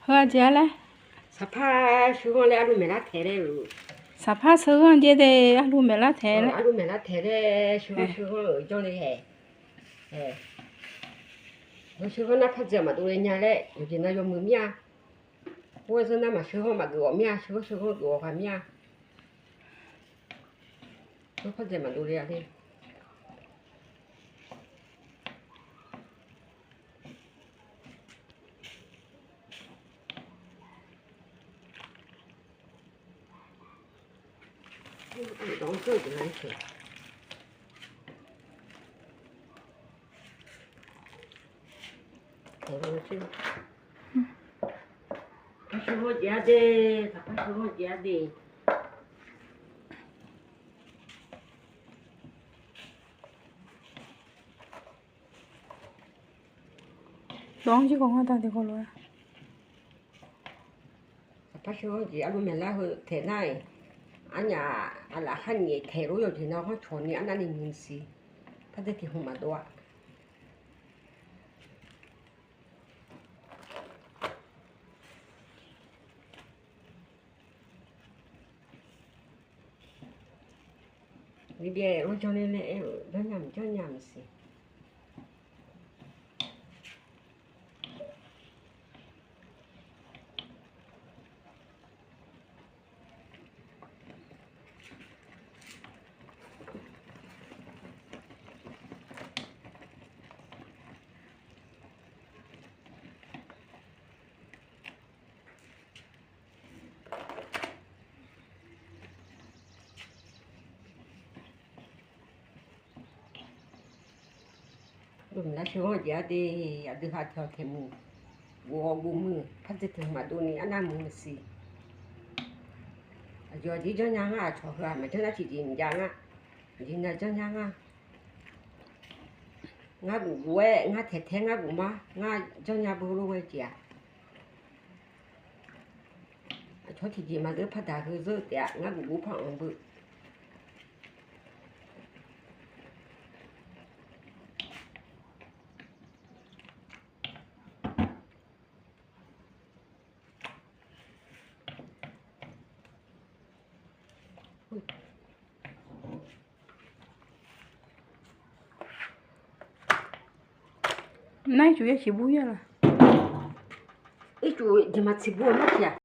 허지알래? 사파 수건에 아루 메라 테레로. 사파 서건 제대 알루 멜라 테레. 아루 메라 테레 수건 의존이 해. 예. 그 수건나 파지마 노래냐래 여기나 좀 뭐냐. 그래서 나마 수건 막 그거 뭐냐 수건 그거 가냐. 그 파지마 노래야 돼. 너무 쫄지 않지. 그렇지. 수건 해야 돼. 사파 수건 해야 돼. 동지 공하다 되걸로야. 사파 수건 아루 메라 그 대나이. 아니야, 알라 한이 대로 여기 나가 존이 안 하는 인시. 파데티 홍마도아. 이게 오전에는 너냠 저냠시. đúng là số giờ đi đi học theo thêm mù vô mù phát triển mà tôi anh làm mù gì giờ đi cho nhang à cho họ mà cho nó chỉ nhìn nhang à nhìn là cho nhang à ngã bù quê ngã thẹt thẹt ngã bù má ngã cho nhà bù lu quê chả cho thì gì mà cứ phát đạt cứ rơi tẹt ngã bù phẳng bự nay chủ yếu chỉ búi là ít chủ thì mà chỉ buồn mất kìa